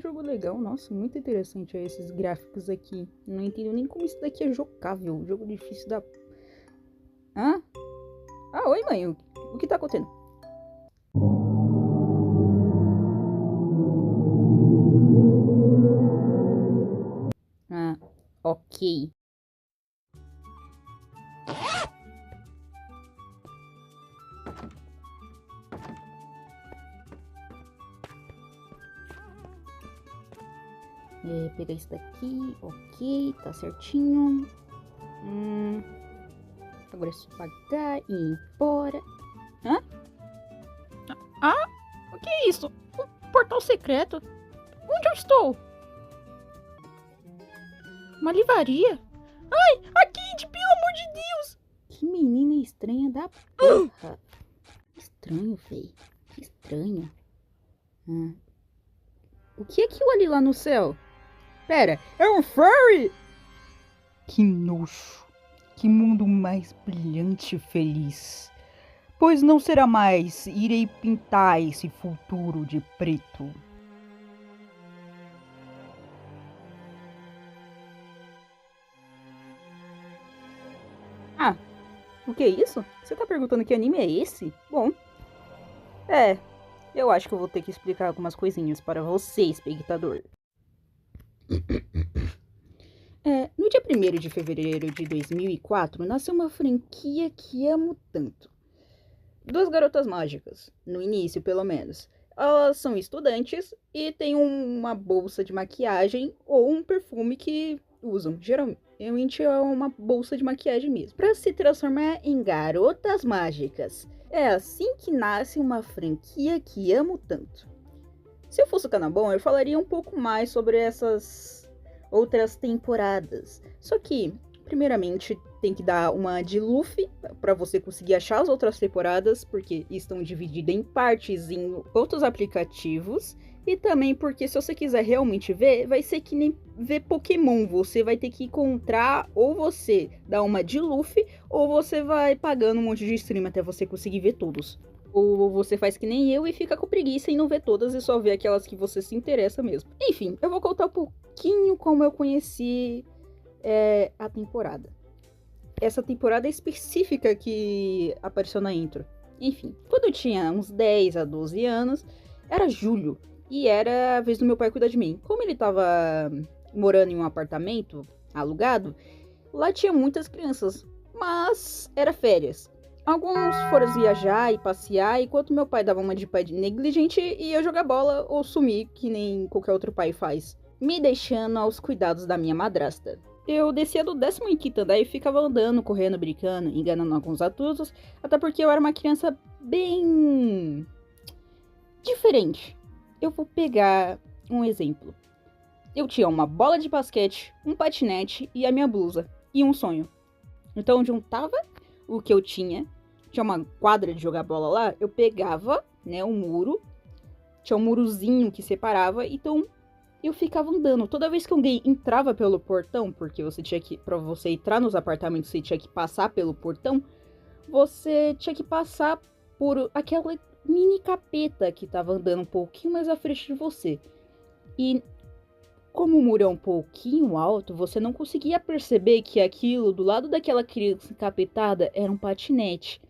que jogo legal. Nossa, muito interessante esses gráficos aqui. Não entendo nem como isso daqui é jogável. Jogo difícil da... Hã? Ah, oi, mãe. O que tá acontecendo? Ah, ok. Pegar isso daqui. Ok, tá certinho. Agora é só pagar e ir embora. Hã? Ah, o que é isso? Um portal secreto? Onde eu estou? Uma livraria? Ai, a Kid, pelo amor de Deus! Que menina estranha da porra. Estranho, véi. Que estranho. O que é aquilo ali lá no céu? Pera, é um furry? Que nojo. Que mundo mais brilhante e feliz. Pois não será mais, irei pintar esse futuro de preto. Ah, o que é isso? Você tá perguntando que anime é esse? Bom, eu acho que eu vou ter que explicar algumas coisinhas para você, espectador. No dia 1º de fevereiro de 2004, nasceu uma franquia que amo tanto. Duas garotas mágicas, no início pelo menos. Elas são estudantes e têm uma bolsa de maquiagem ou um perfume que usam. Geralmente é uma bolsa de maquiagem mesmo. Para se transformar em garotas mágicas. É assim que nasce uma franquia que amo tanto. Se eu fosse o Canabom, eu falaria um pouco mais sobre essas outras temporadas. Só que, primeiramente, tem que dar uma de Luffy para você conseguir achar as outras temporadas, porque estão divididas em partes em outros aplicativos. E também porque se você quiser realmente ver, vai ser que nem ver Pokémon. Você vai ter que encontrar, ou você dá uma de Luffy, ou você vai pagando um monte de stream até você conseguir ver todos. Ou você faz que nem eu e fica com preguiça e não vê todas e só vê aquelas que você se interessa mesmo. Enfim, eu vou contar um pouquinho como eu conheci a temporada. Essa temporada específica que apareceu na intro. Enfim, quando eu tinha uns 10 a 12 anos, era julho. E era a vez do meu pai cuidar de mim. Como ele tava morando em um apartamento alugado, lá tinha muitas crianças. Mas era férias. Alguns foram viajar e passear, enquanto meu pai dava uma de pai negligente e ia jogar bola ou sumir, que nem qualquer outro pai faz, me deixando aos cuidados da minha madrasta. Eu descia do 15º andar e ficava andando, correndo, brincando, enganando alguns adultos, até porque eu era uma criança bem... diferente. Eu vou pegar um exemplo. Eu tinha uma bola de basquete, um patinete e a minha blusa, e um sonho. Então, onde juntava o que eu tinha uma quadra de jogar bola lá, eu pegava, né, um muro, tinha um murozinho que separava, então eu ficava andando. Toda vez que alguém entrava pelo portão, porque pra você entrar nos apartamentos, você tinha que passar pelo portão, você tinha que passar por aquela mini capeta que tava andando um pouquinho mais à frente de você. E como o muro é um pouquinho alto, você não conseguia perceber que aquilo, do lado daquela criança encapetada, era um patinete.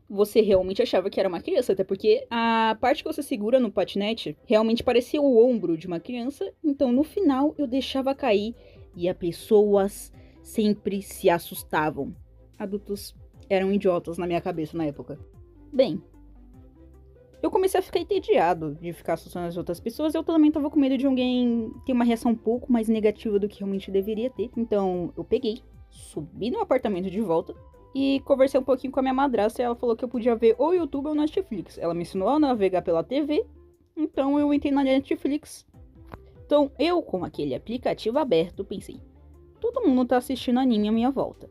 Você realmente achava que era uma criança, até porque a parte que você segura no patinete realmente parecia o ombro de uma criança, então no final eu deixava cair e as pessoas sempre se assustavam. Adultos eram idiotas na minha cabeça na época. Bem, eu comecei a ficar entediado de ficar assustando as outras pessoas. Eu também tava com medo de alguém ter uma reação um pouco mais negativa do que realmente deveria ter. Então eu peguei, subi no apartamento de volta e conversei um pouquinho com a minha madrasta e ela falou que eu podia ver ou YouTube ou Netflix. Ela me ensinou a navegar pela TV, então eu entrei na Netflix. Então eu, com aquele aplicativo aberto, pensei, todo mundo tá assistindo anime à minha volta.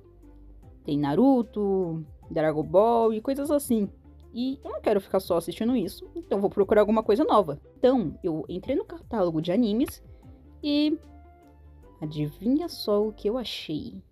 Tem Naruto, Dragon Ball e coisas assim. E eu não quero ficar só assistindo isso, então vou procurar alguma coisa nova. Então eu entrei no catálogo de animes e adivinha só o que eu achei.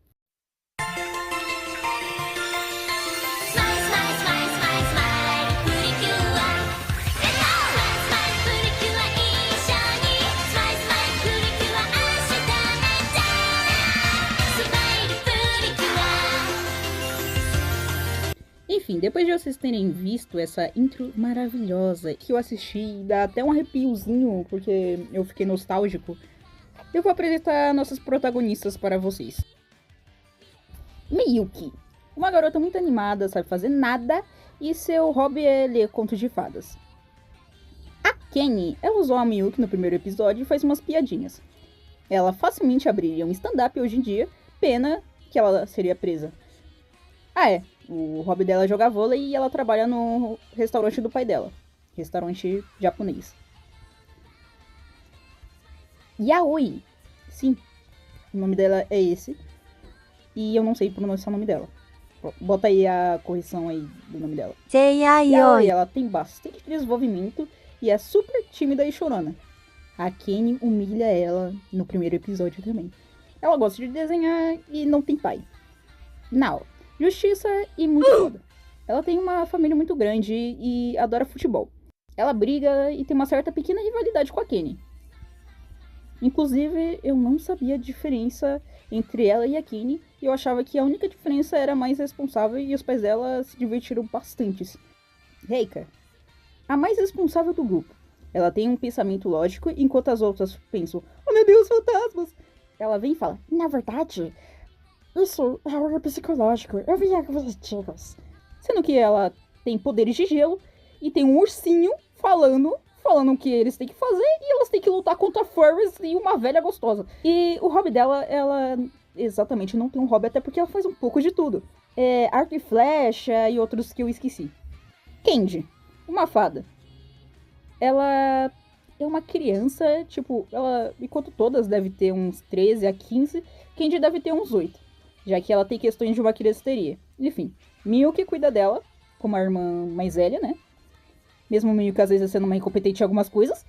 Enfim, depois de vocês terem visto essa intro maravilhosa que eu assisti, dá até um arrepiozinho, porque eu fiquei nostálgico, eu vou apresentar nossas protagonistas para vocês. Miyuki, uma garota muito animada, sabe fazer nada, e seu hobby é ler contos de fadas. A Kenny, ela usou a Miyuki no primeiro episódio e faz umas piadinhas. Ela facilmente abriria um stand-up hoje em dia, pena que ela seria presa. O hobby dela é jogar vôlei e ela trabalha no restaurante do pai dela. Restaurante japonês. Yaoi. Sim, o nome dela é esse. E eu não sei pronunciar o nome dela. Bota aí a correção aí do nome dela. Yaoi, ela tem bastante desenvolvimento e é super tímida e chorona. A Kenny humilha ela no primeiro episódio também. Ela gosta de desenhar e não tem pai. Nao, justiça e muito foda. Ela tem uma família muito grande e adora futebol. Ela briga e tem uma certa pequena rivalidade com a Kenny. Inclusive, eu não sabia a diferença entre ela e a Kenny, e eu achava que a única diferença era mais responsável e os pais dela se divertiram bastante. Reika, a mais responsável do grupo. Ela tem um pensamento lógico, enquanto as outras pensam, oh meu Deus, fantasmas! Ela vem e fala, na verdade, isso é algo psicológico, eu vi alguns artigos. Sendo que ela tem poderes de gelo e tem um ursinho falando o que eles têm que fazer e elas têm que lutar contra furries e uma velha gostosa. E o hobby dela, ela exatamente não tem um hobby, até porque ela faz um pouco de tudo. Arco e flecha e outros que eu esqueci. Kenji, uma fada. Ela é uma criança, tipo, ela, enquanto todas devem ter uns 13 a 15, Kenji deve ter uns 8, já que ela tem questões de uma criança teria. Enfim, Miyuki cuida dela, como a irmã mais velha, né? Mesmo Miyuki às vezes sendo uma incompetente em algumas coisas,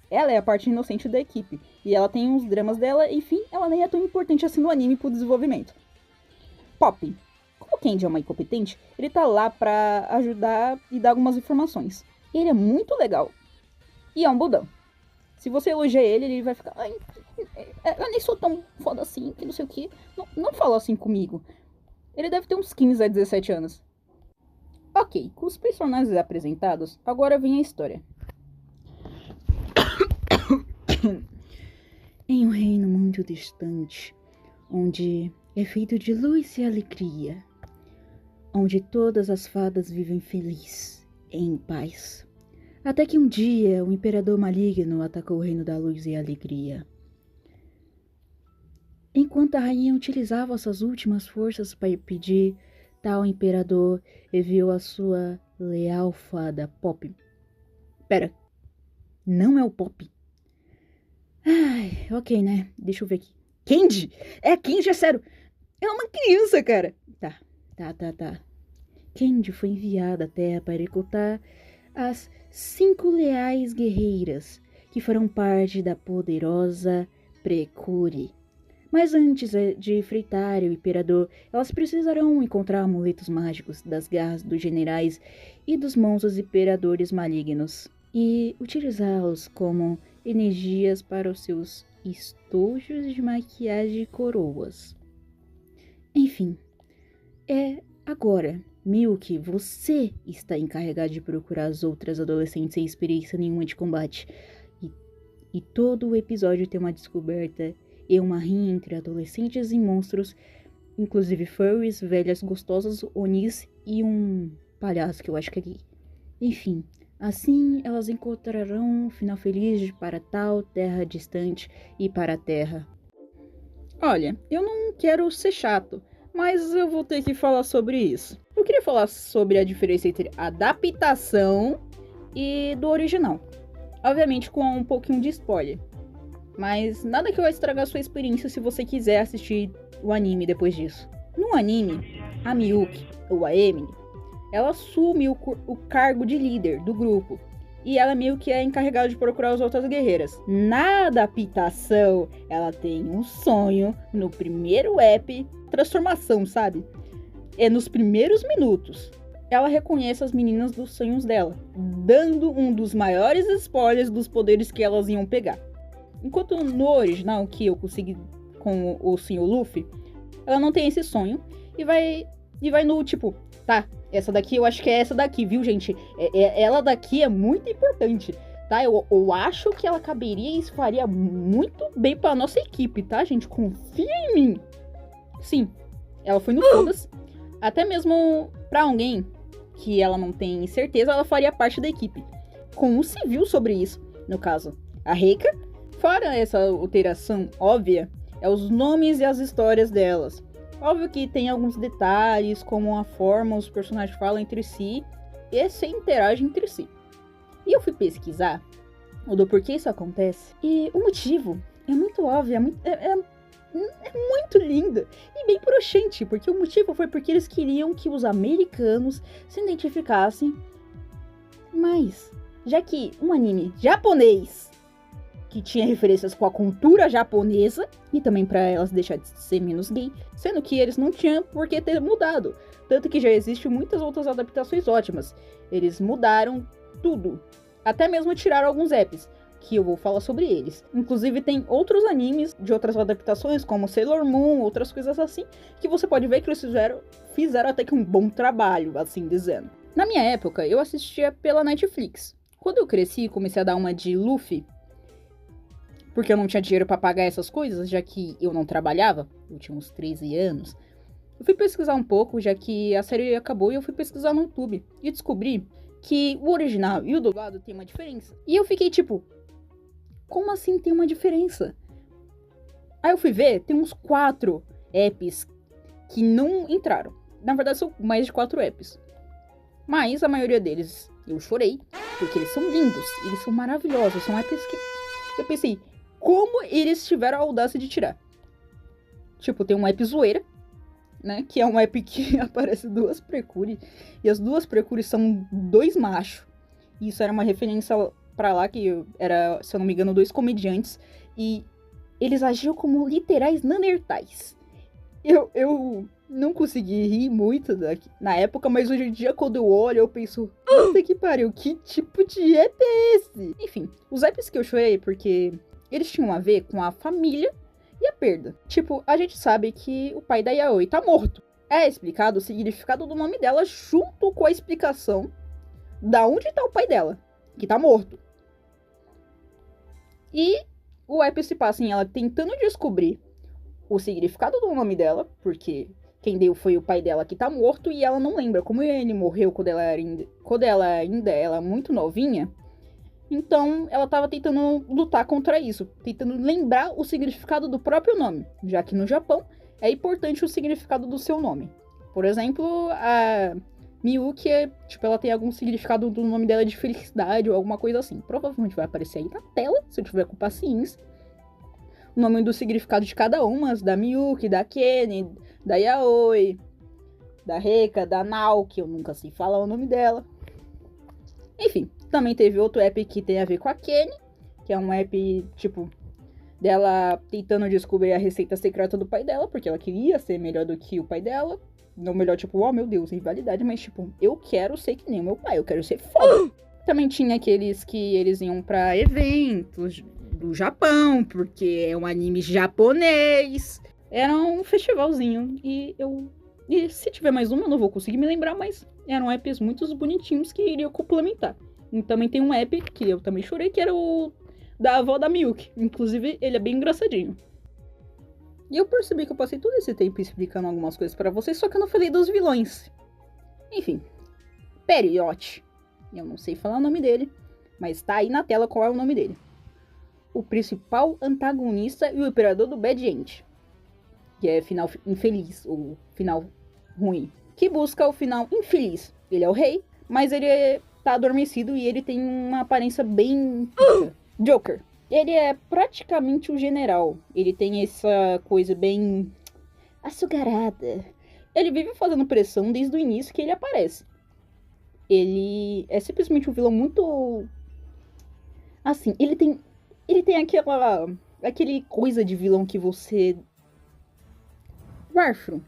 ela é a parte inocente da equipe. E ela tem uns dramas dela, enfim, ela nem é tão importante assim no anime pro desenvolvimento. Pop. Como o Kenji é uma incompetente, ele tá lá pra ajudar e dar algumas informações. Ele é muito legal. E é um budão. Se você elogia ele, ele vai ficar... Ai, eu nem sou tão foda assim, que não sei o que. Não fala assim comigo. Ele deve ter uns 15 a 17 anos. Ok, com os personagens apresentados, agora vem a história. Em um reino muito distante, onde é feito de luz e alegria, onde todas as fadas vivem felizes e em paz. Até que um dia o imperador maligno atacou o reino da luz e alegria. Enquanto a rainha utilizava suas últimas forças para impedir, tal imperador enviou a sua leal fada Pop. Pera, não é o Pop? Ai, ok, né? Deixa eu ver aqui. Kenji? Kenji, é sério. É uma criança, cara. Tá. Kenji foi enviada à Terra para recrutar as 5 leais guerreiras que farão parte da poderosa Precure. Mas antes de enfrentar o imperador, elas precisarão encontrar amuletos mágicos das garras dos generais e dos monstros imperadores malignos e utilizá-los como energias para os seus estojos de maquiagem e coroas. Enfim, agora, Miyuki, você está encarregado de procurar as outras adolescentes sem experiência nenhuma de combate. E todo o episódio tem uma descoberta e uma rinha entre adolescentes e monstros, inclusive furries, velhas gostosas, onis e um palhaço que eu acho que é gay. Enfim, assim elas encontrarão um final feliz para tal terra distante e para a Terra. Olha, eu não quero ser chato, mas eu vou ter que falar sobre isso. Eu queria falar sobre a diferença entre adaptação e do original. Obviamente com um pouquinho de spoiler. Mas nada que vai estragar sua experiência se você quiser assistir o anime depois disso. No anime, a Miyuki, ou a Emily, ela assume o cargo de líder do grupo. E ela meio que é encarregada de procurar as outras guerreiras. Na adaptação, ela tem um sonho no primeiro app, transformação, sabe? É nos primeiros minutos. Ela reconhece as meninas dos sonhos dela, dando um dos maiores spoilers dos poderes que elas iam pegar. Enquanto no original, que eu consegui com o Sr. Luffy, ela não tem esse sonho e vai no tipo, tá, Essa daqui, eu acho que é essa daqui, viu, gente? Ela daqui é muito importante, tá? Eu acho que ela caberia e faria muito bem pra nossa equipe, tá, gente? Confia em mim. Sim, ela foi no Foda-se. Até mesmo pra alguém que ela não tem certeza, ela faria parte da equipe. Com um civil sobre isso, no caso. A Reika, fora essa alteração óbvia, é os nomes e as histórias delas. Óbvio que tem alguns detalhes, como a forma os personagens falam entre si e se interagem entre si. E eu fui pesquisar o do porquê isso acontece, e o motivo é muito óbvio, é muito lindo e bem broxante, porque o motivo foi porque eles queriam que os americanos se identificassem mais. Já que um anime japonês que tinha referências com a cultura japonesa, e também pra elas deixar de ser menos gay, sendo que eles não tinham por que ter mudado. Tanto que já existem muitas outras adaptações ótimas. Eles mudaram tudo. Até mesmo tiraram alguns apps, que eu vou falar sobre eles. Inclusive tem outros animes de outras adaptações, como Sailor Moon, outras coisas assim, que você pode ver que eles fizeram até que um bom trabalho, assim dizendo. Na minha época, eu assistia pela Netflix. Quando eu cresci e comecei a dar uma de Luffy, porque eu não tinha dinheiro pra pagar essas coisas, já que eu não trabalhava, eu tinha uns 13 anos, eu fui pesquisar um pouco, já que a série acabou, e eu fui pesquisar no YouTube, e descobri que o original e o dublado tem uma diferença. E eu fiquei tipo, como assim tem uma diferença? Aí eu fui ver, tem uns 4 apps que não entraram. Na verdade são mais de 4 apps. Mas a maioria deles eu chorei, porque eles são lindos, eles são maravilhosos, são apps que eu pensei, como eles tiveram a audácia de tirar? Tipo, tem um app zoeira, né? Que é um app que aparece 2 precure. E as 2 precure são 2 machos. E isso era uma referência pra lá, que era, se eu não me engano, 2 comediantes. E eles agiam como literais Neandertais. Eu não consegui rir muito na época, mas hoje em dia, quando eu olho, eu penso, puta que pariu, que tipo de app é esse? Enfim, os apps que eu chorei porque eles tinham a ver com a família e a perda. Tipo, a gente sabe que o pai da Yaoi tá morto. É explicado o significado do nome dela junto com a explicação da onde tá o pai dela, que tá morto. E o app se passa em ela tentando descobrir o significado do nome dela, porque quem deu foi o pai dela que tá morto e ela não lembra. Como ele morreu quando ela ainda era muito novinha, então ela tava tentando lutar contra isso, tentando lembrar o significado do próprio nome, já que no Japão é importante o significado do seu nome. Por exemplo, a Miyuki, tipo, ela tem algum significado do nome dela de felicidade ou alguma coisa assim. Provavelmente vai aparecer aí na tela, se eu tiver com paciência. O nome do significado de cada uma, da Miyuki, da Kenny, da Yaoi, da Reika, da Nao, que eu nunca sei falar o nome dela. Enfim, também teve outro app que tem a ver com a Kenny, que é um app, tipo, dela tentando descobrir a receita secreta do pai dela, porque ela queria ser melhor do que o pai dela. Não melhor, tipo, oh meu Deus, rivalidade, mas tipo, eu quero ser que nem o meu pai, eu quero ser foda. Também tinha aqueles que eles iam pra eventos do Japão, porque é um anime japonês. Era um festivalzinho. E se tiver mais uma, eu não vou conseguir me lembrar, mas eram apps muito bonitinhos que iriam complementar. E também tem um app que eu também chorei, que era o da avó da Miyuki. Inclusive, ele é bem engraçadinho. E eu percebi que eu passei todo esse tempo explicando algumas coisas pra vocês, só que eu não falei dos vilões. Enfim, Period. Eu não sei falar o nome dele, mas tá aí na tela qual é o nome dele. O principal antagonista e o imperador do Bad End, que é final infeliz, ou final ruim, que busca o final infeliz. Ele é o rei, mas ele tá adormecido e ele tem uma aparência bem Joker. Ele é praticamente o general. Ele tem essa coisa bem açucarada. Ele vive fazendo pressão desde o início que ele aparece. Ele é simplesmente um vilão muito... Assim, ele tem aquele coisa de vilão que você... Warfro.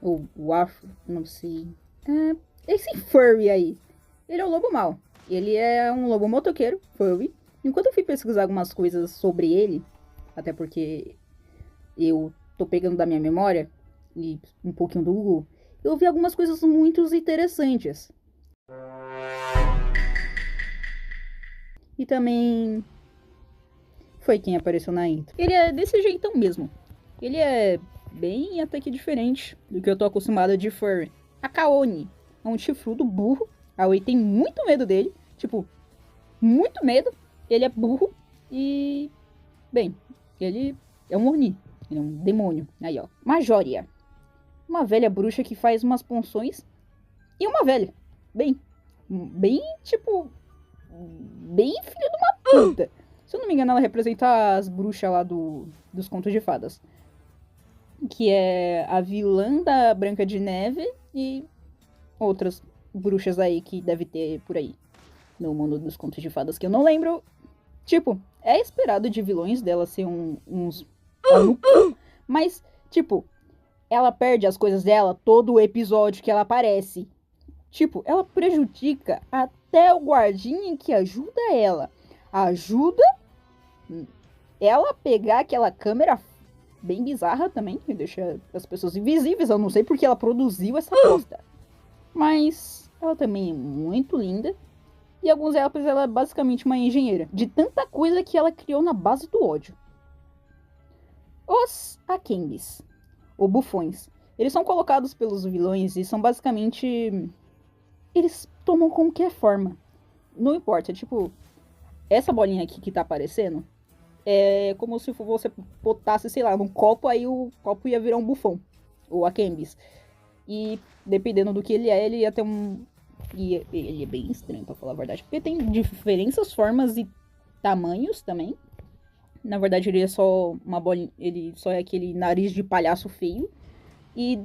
Ou Warfro, não sei. Esse furry aí. Ele é o lobo mau. Ele é um lobo motoqueiro, furry. Enquanto eu fui pesquisar algumas coisas sobre ele, até porque eu tô pegando da minha memória, e um pouquinho do Google, eu vi algumas coisas muito interessantes. E também foi quem apareceu na intro. Ele é desse jeitão mesmo. Ele é bem até que diferente do que eu tô acostumado de furry. A Kaoni é um chifrudo burro. A Oi tem muito medo dele. Tipo, muito medo. Ele é burro e... bem, ele é um Oni. Ele é um demônio. Aí, ó. Majoria. Uma velha bruxa que faz umas punções. E uma velha. Bem, tipo... bem filho de uma puta. Se eu não me engano, ela representa as bruxas lá dos contos de fadas. Que é a vilã da Branca de Neve e outras bruxas aí que deve ter por aí. No mundo dos contos de fadas, que eu não lembro. Tipo, é esperado de vilões dela ser uns... mas, tipo, ela perde as coisas dela todo o episódio que ela aparece. Tipo, ela prejudica até o guardinha que ajuda ela. Ajuda ela a pegar aquela câmera bem bizarra também, que deixa as pessoas invisíveis. Eu não sei porque ela produziu essa bosta. Mas ela também é muito linda. E alguns épocas ela é basicamente uma engenheira. De tanta coisa que ela criou na base do ódio. Os Akembis, ou bufões. Eles são colocados pelos vilões e são basicamente... eles tomam qualquer forma. Não importa, tipo... essa bolinha aqui que tá aparecendo... é como se você botasse, sei lá, num copo, aí o copo ia virar um bufão. Ou Akembis. E dependendo do que ele é, ele ia ter um... e ele é bem estranho, pra falar a verdade. Porque tem diferentes formas e tamanhos também. Na verdade, ele é só uma bolinha... ele só é aquele nariz de palhaço feio. E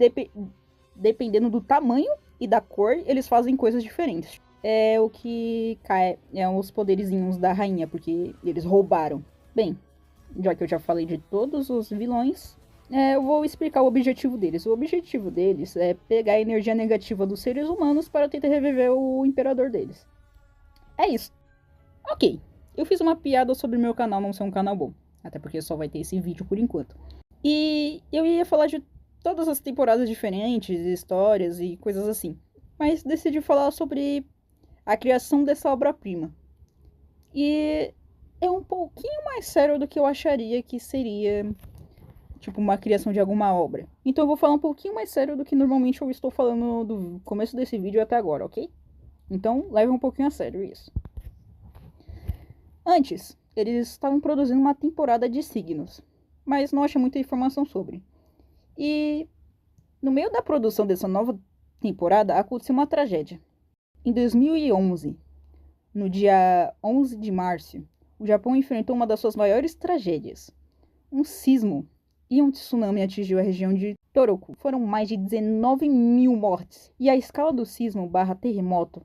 dependendo do tamanho e da cor, eles fazem coisas diferentes. É o que cai... é os poderizinhos da rainha, porque eles roubaram. Bem, já que eu já falei de todos os vilões, eu vou explicar o objetivo deles. O objetivo deles é pegar a energia negativa dos seres humanos para tentar reviver o imperador deles. É isso. Ok, eu fiz uma piada sobre o meu canal não ser um canal bom. Até porque só vai ter esse vídeo por enquanto. E eu ia falar de todas as temporadas diferentes, histórias e coisas assim. Mas decidi falar sobre a criação dessa obra-prima. E... é um pouquinho mais sério do que eu acharia que seria, tipo, uma criação de alguma obra. Então eu vou falar um pouquinho mais sério do que normalmente eu estou falando do começo desse vídeo até agora, ok? Então leve um pouquinho a sério isso. Antes, eles estavam produzindo uma temporada de signos, mas não achei muita informação sobre. E no meio da produção dessa nova temporada aconteceu uma tragédia. Em 2011, no dia 11 de março, o Japão enfrentou uma das suas maiores tragédias. Um sismo e um tsunami atingiu a região de Tohoku. Foram mais de 19 mil mortes. E a escala do sismo / terremoto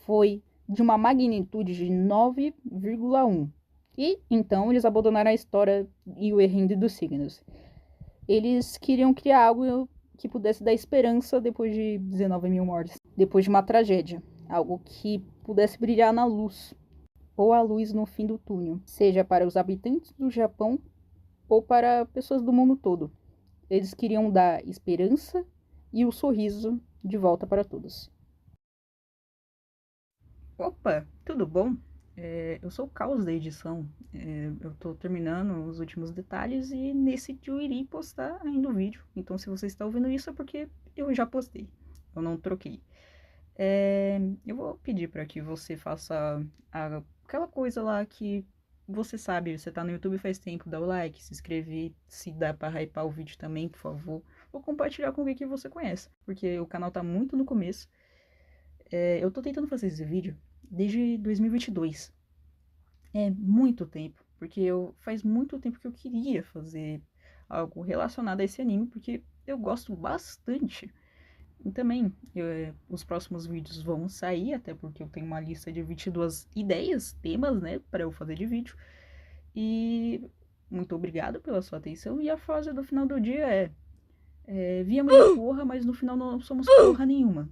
foi de uma magnitude de 9,1. E então eles abandonaram a história e o enredo dos signos. Eles queriam criar algo que pudesse dar esperança depois de 19 mil mortes. Depois de uma tragédia. Algo que pudesse brilhar na luz. Ou a luz no fim do túnel, seja para os habitantes do Japão ou para pessoas do mundo todo. Eles queriam dar esperança e o sorriso de volta para todos. Opa, tudo bom? Eu sou o Caos da edição. Eu tô terminando os últimos detalhes e nesse dia eu irei postar ainda o vídeo. Então se você está ouvindo isso é porque eu já postei. Eu não troquei. Eu vou pedir para que você faça aquela coisa lá que você sabe, você tá no YouTube faz tempo, dá o like, se inscrever, se dá para hypar o vídeo também, por favor, ou compartilhar com alguém que você conhece, porque o canal tá muito no começo. Eu tô tentando fazer esse vídeo desde 2022. É muito tempo, porque faz muito tempo que eu queria fazer algo relacionado a esse anime, porque eu gosto bastante. E também, os próximos vídeos vão sair, até porque eu tenho uma lista de 22 ideias, temas, né, para eu fazer de vídeo. E muito obrigado pela sua atenção. E a frase do final do dia viemos porra, mas no final não somos porra nenhuma.